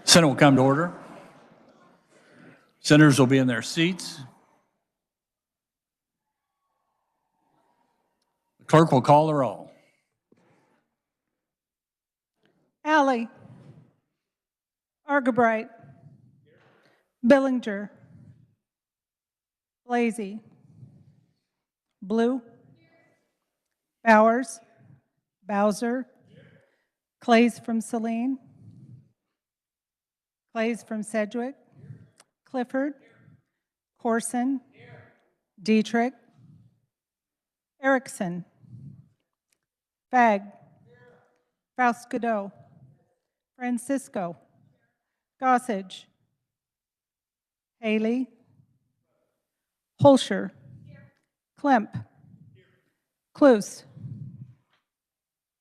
Senate will come to order. Senators will be in their seats. The clerk will call the roll. Alley. Argabright. Billinger. Blasey. Blue. Bowers. Bowser. Clays from Saline. Clays from Sedgwick. Clifford. Corson. Dietrich. Erickson. Fagg. Faust Godot. Francisco. Gossage. Haley. Holscher. Klemp. Cluse.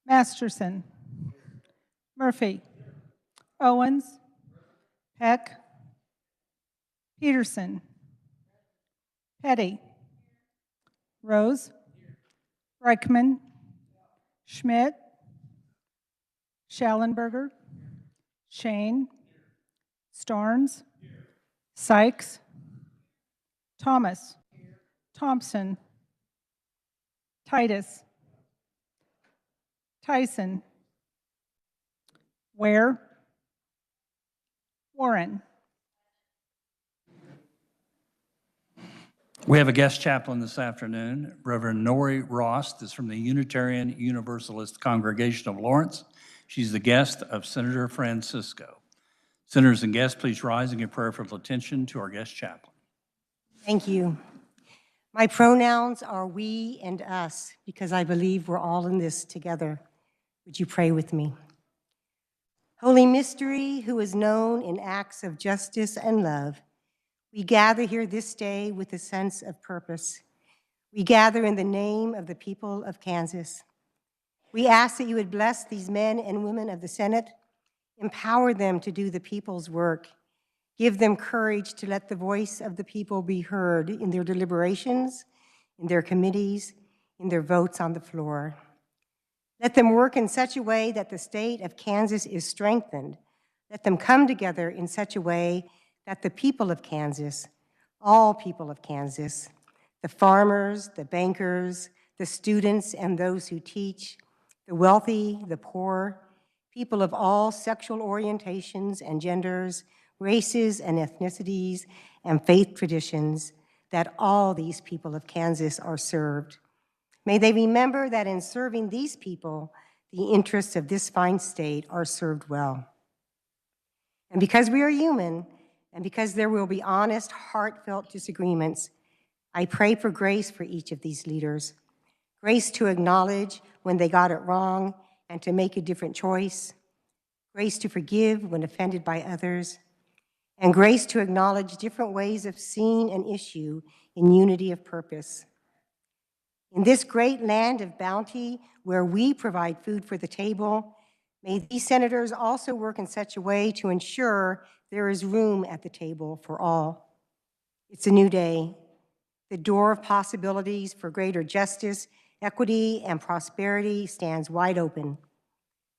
Masterson. Murphy. Owens. Peck. Peterson. Petty. Rose. Reichman. Schmidt. Schallenberger. Shane. Starnes. Sykes. Thomas. Thompson. Titus. Tyson. Ware. Warren. We have a guest chaplain this afternoon. Reverend Nori Rost is from the Unitarian Universalist Congregation of Lawrence. She's the guest of Senator Francisco. Senators and guests, please rise and give prayerful attention to our guest chaplain. Thank you. My pronouns are we and us because I believe we're all in this together. Would you pray with me? Holy Mystery, who is known in acts of justice and love, we gather here this day with a sense of purpose. We gather in the name of the people of Kansas. We ask that you would bless these men and women of the Senate, empower them to do the people's work, give them courage to let the voice of the people be heard in their deliberations, in their committees, in their votes on the floor. Let them work in such a way that the state of Kansas is strengthened. Let them come together in such a way that the people of Kansas, all people of Kansas, the farmers, the bankers, the students and those who teach, the wealthy, the poor, people of all sexual orientations and genders, races and ethnicities, and faith traditions, that all these people of Kansas are served. May they remember that in serving these people, the interests of this fine state are served well. And because we are human, and because there will be honest, heartfelt disagreements, I pray for grace for each of these leaders. Grace to acknowledge when they got it wrong and to make a different choice. Grace to forgive when offended by others. And grace to acknowledge different ways of seeing an issue in unity of purpose. In this great land of bounty where we provide food for the table, may these senators also work in such a way to ensure there is room at the table for all. It's a new day. The door of possibilities for greater justice, equity, and prosperity stands wide open.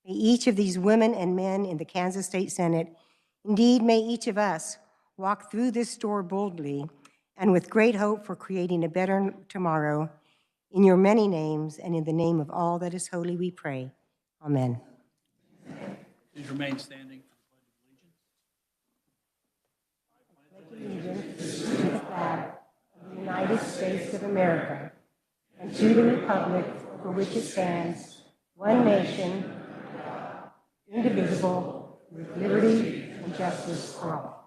May each of these women and men in the Kansas State Senate, indeed may each of us, walk through this door boldly and with great hope for creating a better tomorrow. In your many names and in the name of all that is holy, we pray. Amen. Please remain standing for the Pledge of Allegiance. Allegiance to the flag of the United States of America and to the republic for which it stands, one nation, indivisible, with liberty and justice for all.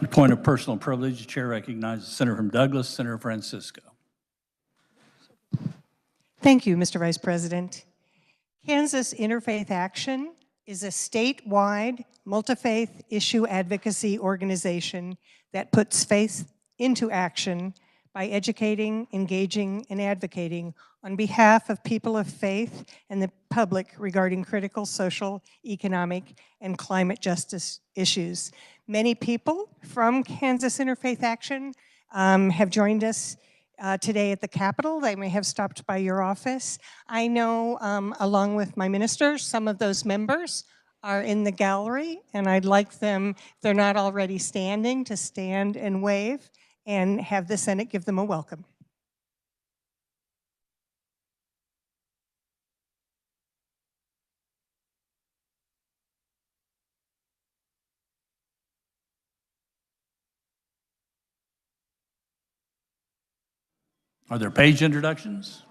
A point of personal privilege, the chair recognizes Senator from Douglas, Senator Francisco. Thank you, Mr. Vice President. Kansas Interfaith Action is a statewide multi-faith issue advocacy organization that puts faith into action by educating, engaging, and advocating on behalf of people of faith and the public regarding critical social, economic, and climate justice issues. Many people from Kansas Interfaith Action have joined us today at the Capitol. They may have stopped by your office. I know, along with my ministers, some of those members are in the gallery, and I'd like them, if they're not already standing, to stand and wave and have the Senate give them a welcome. Are there page introductions?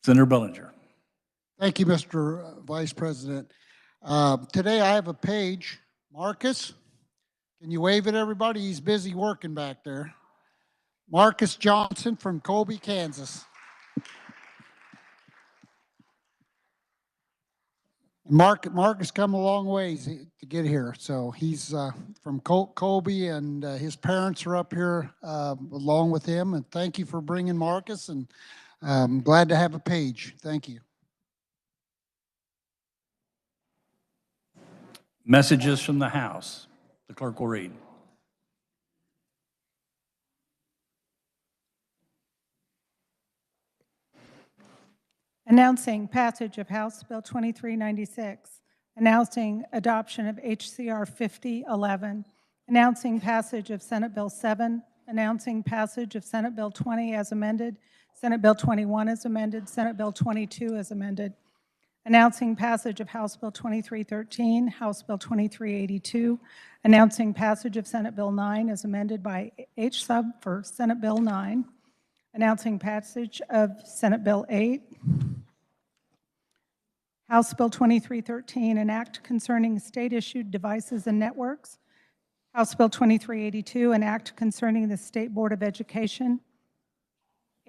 Senator Bellinger. Thank you, Mr. Vice President. Today I have a page. Marcus, can you wave at everybody? He's busy working back there. Marcus Johnson from Colby, Kansas. Marcus come a long ways to get here. So he's from Colby, and his parents are up here along with him. And thank you for bringing Marcus, and I'm glad to have a page. Thank you. Messages from the House. The clerk will read. Announcing passage of House Bill 2396, announcing adoption of HCR 5011, announcing passage of Senate Bill 7, announcing passage of Senate Bill 20 as amended, Senate Bill 21 as amended, Senate Bill 22 as amended, announcing passage of House Bill 2313, House Bill 2382, announcing passage of Senate Bill 9 as amended by H sub for Senate Bill 9, announcing passage of Senate Bill 8, House Bill 2313, an act concerning state-issued devices and networks, House Bill 2382, an act concerning the State Board of Education,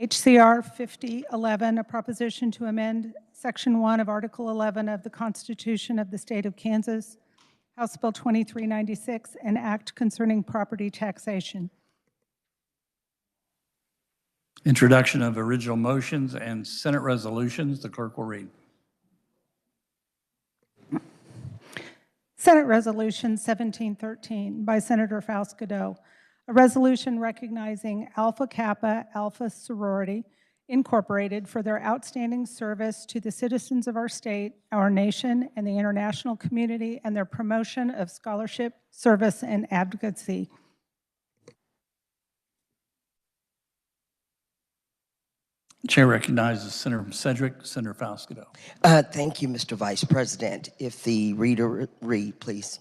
HCR 5011, a proposition to amend Section 1 of Article 11 of the Constitution of the State of Kansas, House Bill 2396, an act concerning property taxation. Introduction of original motions and Senate resolutions. The clerk will read. Senate Resolution 1713 by Senator Faust-Godot, a resolution recognizing Alpha Kappa Alpha Sorority Incorporated for their outstanding service to the citizens of our state, our nation, and the international community, and their promotion of scholarship, service, and advocacy. Chair recognizes Senator Sedgwick. Senator Faust-Godot. Thank you, Mr. Vice President. If the reader read, please.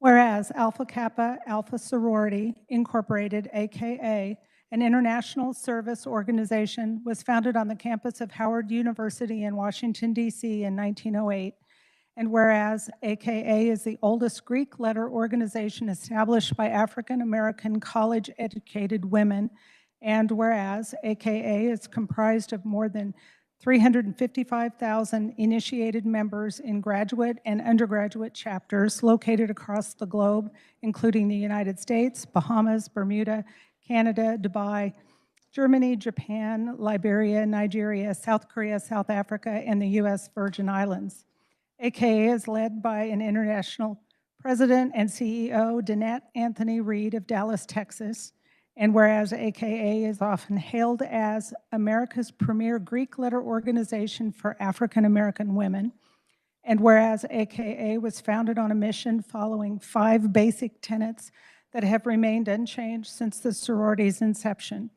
Whereas Alpha Kappa Alpha Sorority Incorporated, AKA, an international service organization, was founded on the campus of Howard University in Washington, D.C. in 1908, and whereas AKA is the oldest Greek letter organization established by African American college-educated women, and whereas AKA is comprised of more than 355,000 initiated members in graduate and undergraduate chapters located across the globe, including the United States, Bahamas, Bermuda, Canada, Dubai, Germany, Japan, Liberia, Nigeria, South Korea, South Africa, and the U.S. Virgin Islands. AKA is led by an international president and CEO, Danette Anthony Reed of Dallas, Texas. And whereas AKA is often hailed as America's premier Greek letter organization for African American women, and whereas AKA was founded on a mission following 5 basic tenets that have remained unchanged since the sorority's inception.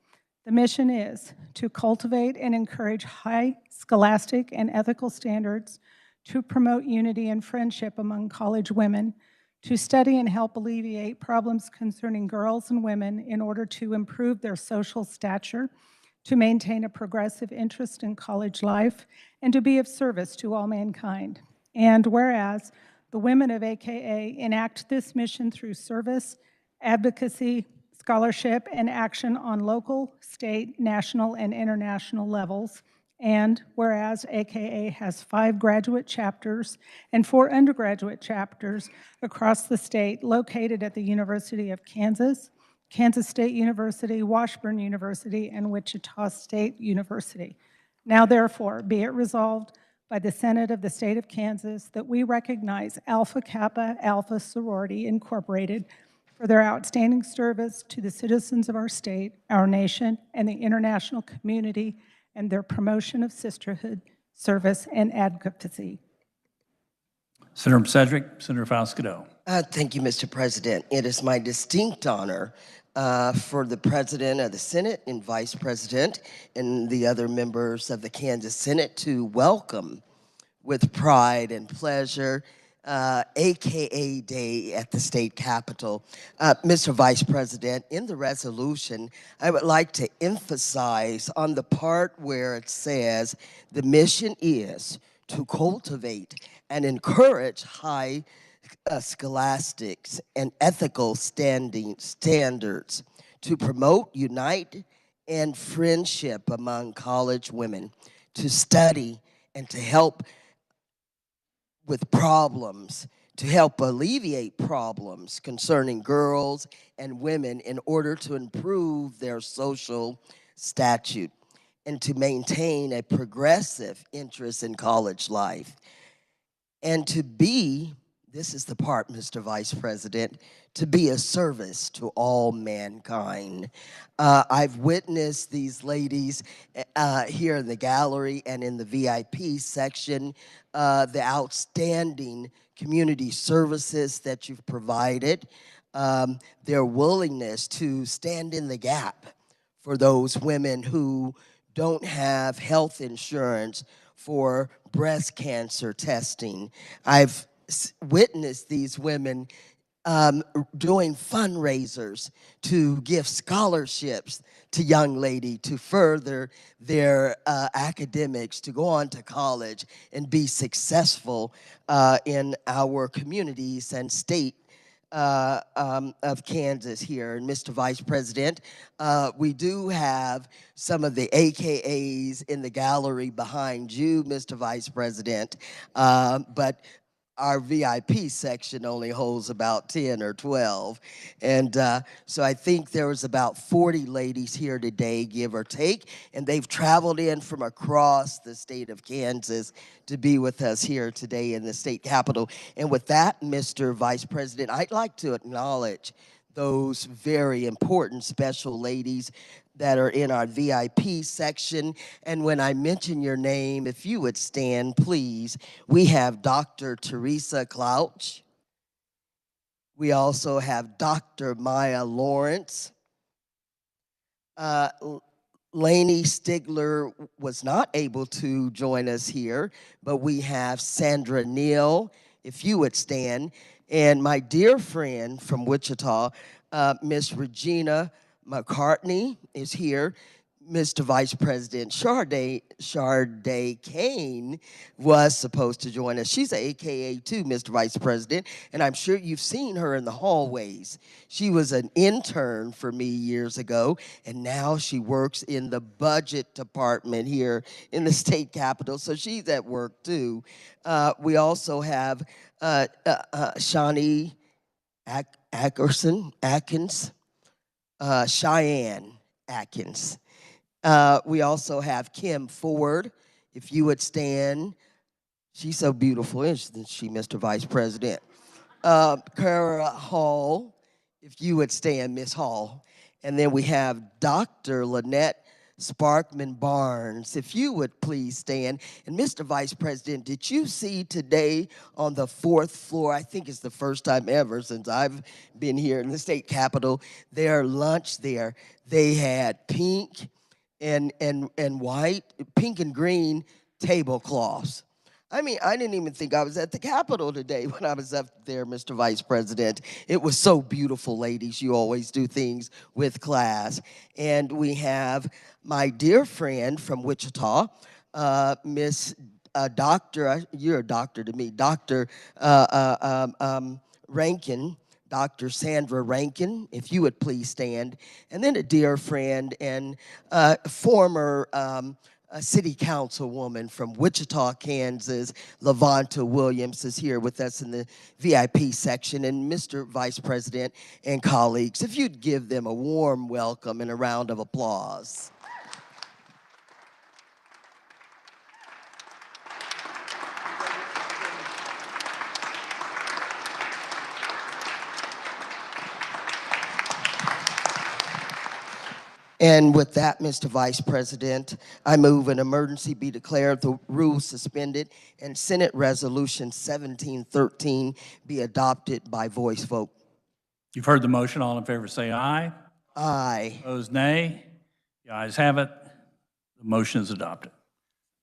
The mission is to cultivate and encourage high scholastic and ethical standards, to promote unity and friendship among college women, to study and help alleviate problems concerning girls and women in order to improve their social stature, to maintain a progressive interest in college life, and to be of service to all mankind. And whereas the women of AKA enact this mission through service, advocacy, scholarship, and action on local, state, national, and international levels, and whereas AKA has 5 graduate chapters and 4 undergraduate chapters across the state located at the University of Kansas, Kansas State University, Washburn University, and Wichita State University. Now therefore, be it resolved by the Senate of the State of Kansas that we recognize Alpha Kappa Alpha Sorority Incorporated for their outstanding service to the citizens of our state, our nation, and the international community, and their promotion of sisterhood, service, and advocacy. Senator Cedric, Senator Falscadeau. Thank you, Mr. President. It is my distinct honor for the President of the Senate and Vice President and the other members of the Kansas Senate to welcome with pride and pleasure AKA Day at the State Capitol. Mr. Vice President, in the resolution, I would like to emphasize on the part where it says the mission is to cultivate and encourage high scholastics and ethical standards to promote, unite, and friendship among college women, to study and to help with problems, to help alleviate problems concerning girls and women in order to improve their social statute and to maintain a progressive interest in college life. And to be, this is the part, Mr. Vice President, to be a service to all mankind. I've witnessed these ladies here in the gallery and in the VIP section, the outstanding community services that you've provided, their willingness to stand in the gap for those women who don't have health insurance for breast cancer testing. I've witnessed these women doing fundraisers to give scholarships to young ladies to further their academics, to go on to college and be successful in our communities and state of Kansas here. And Mr. Vice President, we do have some of the AKAs in the gallery behind you, Mr. Vice President, but our VIP section only holds about 10 or 12. And so I think there was about 40 ladies here today, give or take, and they've traveled in from across the state of Kansas to be with us here today in the state capitol. And with that, Mr. Vice President, I'd like to acknowledge those very important special ladies that are in our VIP section. And when I mention your name, if you would stand, please. We have Dr. Teresa Clouch. We also have Dr. Maya Lawrence. Lainey Stigler was not able to join us here, but we have Sandra Neal, if you would stand. And my dear friend from Wichita, Miss Regina McCartney is here. Mr. Vice President Sharday Kane was supposed to join us. She's an AKA too, Mr. Vice President, and I'm sure you've seen her in the hallways. She was an intern for me years ago, and now she works in the budget department here in the state capitol, so she's at work too. We also have Shawnee Atkins, Cheyenne Atkins. We also have Kim Ford, if you would stand. She's so beautiful, isn't she, Mr. Vice President? Kara Hall, if you would stand, Miss Hall. And then we have Dr. Lynette Sparkman Barnes, if you would please stand. And Mr. Vice President, did you see today on the 4th floor, I think it's the first time ever since I've been here in the state capitol, their lunch there, they had pink and white, pink and green tablecloths. I mean, I didn't even think I was at the Capitol today when I was up there, Mr. Vice President. It was so beautiful, ladies. You always do things with class. And we have my dear friend from Wichita, Miss Doctor, you're a doctor to me, Dr. Rankin, Dr. Sandra Rankin, if you would please stand. And then a dear friend and former city councilwoman from Wichita, Kansas, LaVonta Williams is here with us in the VIP section. And Mr. Vice President and colleagues, if you'd give them a warm welcome and a round of applause. And with that, Mr. Vice President, I move an emergency be declared, the rules suspended, and Senate Resolution 1713 be adopted by voice vote. You've heard the motion. All in favor say aye. Aye. Opposed, nay. The ayes have it. The motion is adopted.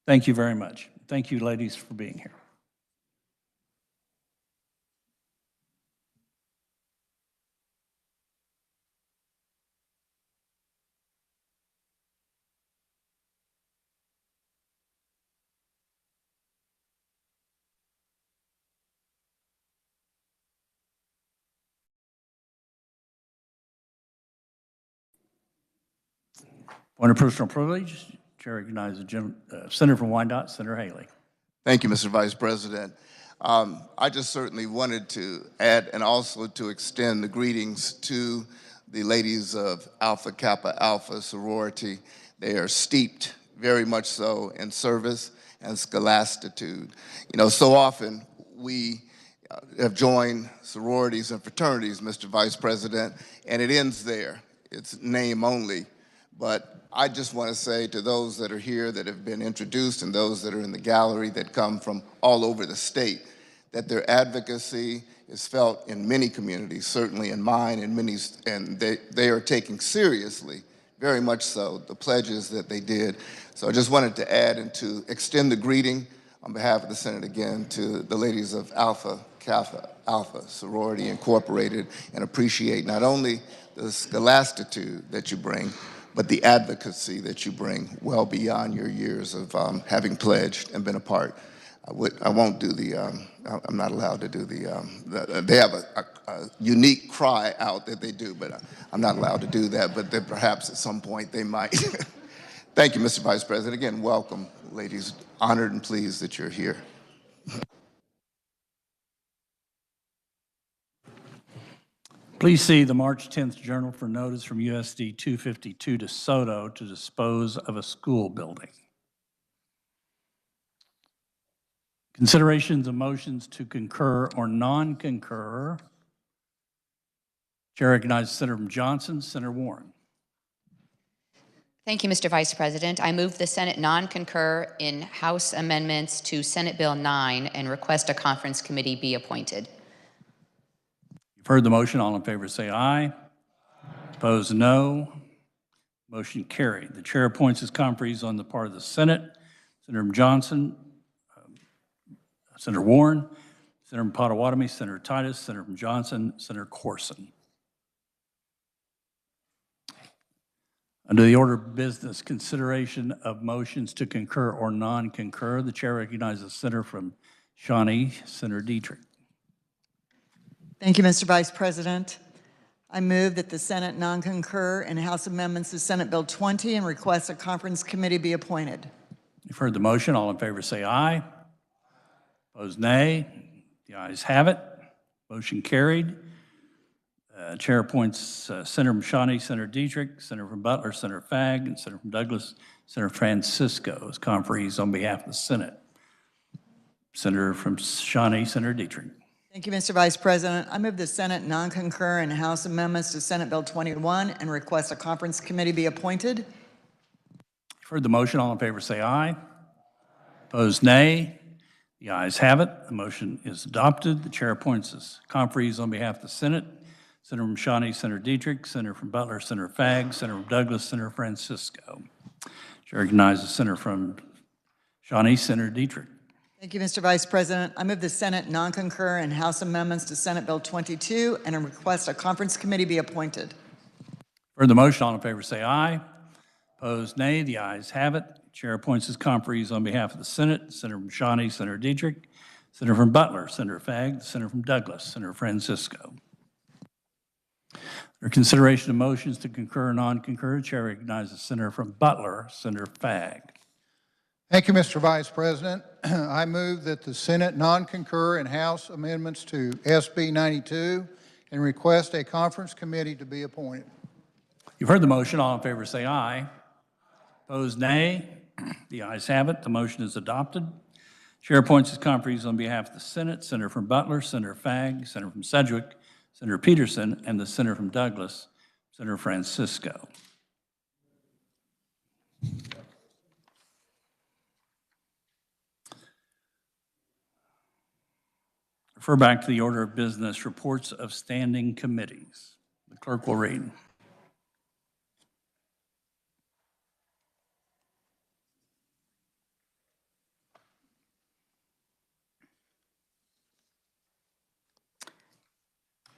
Thank you very much. Thank you, ladies, for being here. Point of personal privilege, Chair recognizes Senator from Wyandotte, Senator Haley. Thank you, Mr. Vice President. I just certainly wanted to add and also to extend the greetings to the ladies of Alpha Kappa Alpha sorority. They are steeped very much so in service and scholastitude. You know, so often we have joined sororities and fraternities, Mr. Vice President, and it ends there. It's name only. But I just want to say to those that are here that have been introduced and those that are in the gallery that come from all over the state, that their advocacy is felt in many communities, certainly in mine and many, and they are taking seriously, very much so, the pledges that they did. So I just wanted to add and to extend the greeting on behalf of the Senate again to the ladies of Alpha Kappa Alpha Sorority Incorporated, and appreciate not only the scholastitude that you bring, but the advocacy that you bring well beyond your years of having pledged and been a part. I won't do the, I'm not allowed to do they have a unique cry out that they do, but I'm not allowed to do that, but that perhaps at some point they might. Thank you, Mr. Vice President. Again, welcome, ladies. Honored and pleased that you're here. Please see the March 10th Journal for notice from USD 252 DeSoto to dispose of a school building. Considerations of motions to concur or non-concur. Chair recognizes Senator from Johnson, Senator Warren. Thank you, Mr. Vice President. I move the Senate non-concur in House amendments to Senate Bill 9 and request a conference committee be appointed. You've heard the motion. All in favor say aye. Opposed, no. Motion carried. The chair appoints as conferees on the part of the Senate. Senator from Johnson, Senator Warren, Senator from Potawatomi, Senator Titus, Senator from Johnson, Senator Corson. Under the order of business, consideration of motions to concur or non-concur, the chair recognizes Senator from Shawnee, Senator Dietrich. Thank you, Mr. Vice President. I move that the Senate non-concur in House amendments to Senate Bill 20 and request a conference committee be appointed. You've heard the motion. All in favor say aye. Opposed, nay. The ayes have it. Motion carried. Chair appoints Senator from Shawnee, Senator Dietrich, Senator from Butler, Senator Fagg, and Senator from Douglas, Senator Francisco as conferees on behalf of the Senate. Senator from Shawnee, Senator Dietrich. Thank you, Mr. Vice President. I move the Senate non-concur in House amendments to Senate Bill 21 and request a conference committee be appointed. You've heard the motion. All in favor say aye. Opposed, nay. The ayes have it. The motion is adopted. The chair appoints as conferees on behalf of the Senate. Senator from Shawnee, Senator Dietrich, Senator from Butler, Senator Fagg, Senator from Douglas, Senator Francisco. Chair recognizes Senator from Shawnee, Senator Dietrich. Thank you, Mr. Vice President. I move the Senate non-concur in House amendments to Senate Bill 22 and request a conference committee be appointed. Heard the motion. All in favor say aye. Opposed, nay. The ayes have it. Chair appoints as conferees on behalf of the Senate. Senator from Shawnee, Senator Dietrich, Senator from Butler, Senator Fagg, Senator from Douglas, Senator Francisco. For consideration of motions to concur or non-concur, Chair recognizes Senator from Butler, Senator Fagg. Thank you, Mr. Vice President. I move that the Senate non-concur in House amendments to SB 92 and request a conference committee to be appointed. You've heard the motion. All in favor say aye. Opposed, nay. The ayes have it. The motion is adopted. Chair appoints as conferees on behalf of the Senate, Senator from Butler, Senator Fagg, Senator from Sedgwick, Senator Peterson, and the Senator from Douglas, Senator Francisco. Refer back to the order of business, reports of standing committees. The clerk will read.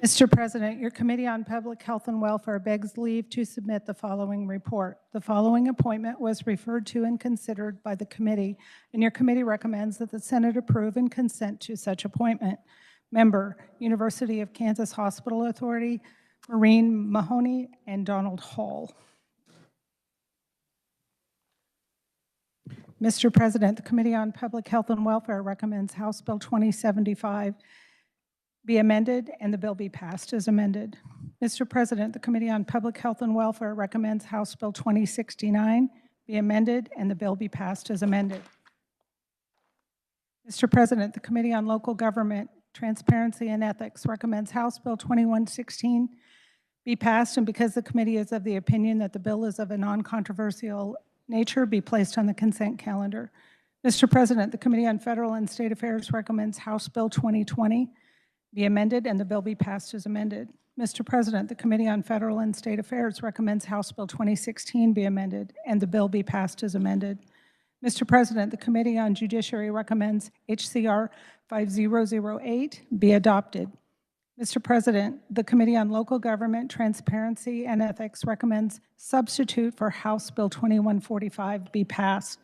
Mr. President, your Committee on Public Health and Welfare begs leave to submit the following report. The following appointment was referred to and considered by the committee, and your committee recommends that the Senate approve and consent to such appointment. Member, University of Kansas Hospital Authority, Maureen Mahoney and Donald Hall. Mr. President, the Committee on Public Health and Welfare recommends House Bill 2075 be amended and the bill be passed as amended. Mr. President, the Committee on Public Health and Welfare recommends House Bill 2069 be amended and the bill be passed as amended. Mr. President, the Committee on Local Government, Transparency and Ethics recommends House Bill 2116 be passed, and because the committee is of the opinion that the bill is of a non-controversial nature, be placed on the consent calendar. Mr. President, the Committee on Federal and State Affairs recommends House Bill 2020 be amended and the bill be passed as amended. Mr. President, the Committee on Federal and State Affairs recommends House Bill 2016 be amended and the bill be passed as amended. Mr. President, the Committee on Judiciary recommends HCR 5008 be adopted. Mr. President, the Committee on Local Government, Transparency and Ethics recommends substitute for House Bill 2145 be passed.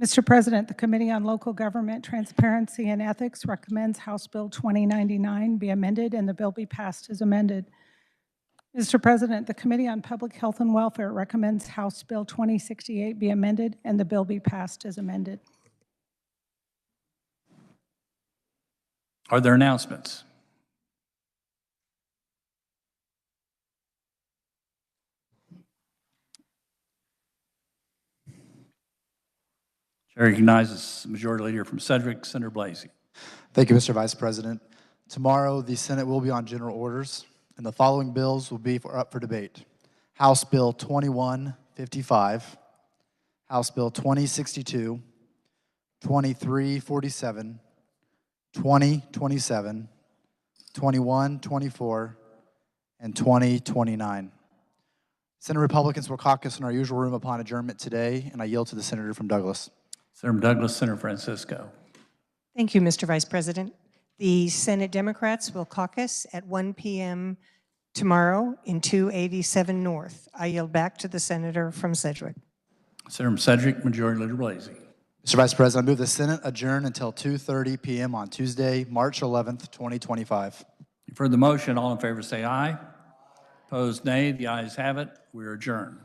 Mr. President, the Committee on Local Government, Transparency and Ethics recommends House Bill 2099 be amended and the bill be passed as amended. Mr. President, the Committee on Public Health and Welfare recommends House Bill 2068 be amended and the bill be passed as amended. Are there announcements? Chair recognizes Majority Leader from Sedgwick, Senator Blasey. Thank you, Mr. Vice President. Tomorrow, the Senate will be on general orders, and the following bills will be up for debate. House Bill 2155, House Bill 2062, 2347, 2027, 2124, and 2029. Senate Republicans will caucus in our usual room upon adjournment today, and I yield to the Senator from Douglas. Senator Douglas, Senator Francisco. Thank you, Mr. Vice President. The Senate Democrats will caucus at 1 p.m. tomorrow in 287 North. I yield back to the Senator from Sedgwick. Senator from Sedgwick, Majority Leader Blasey. Mr. Vice President, I move the Senate adjourn until 2:30 p.m. on Tuesday, March 11th, 2025. You've heard the motion. All in favor say aye. Opposed, nay. The ayes have it. We are adjourned.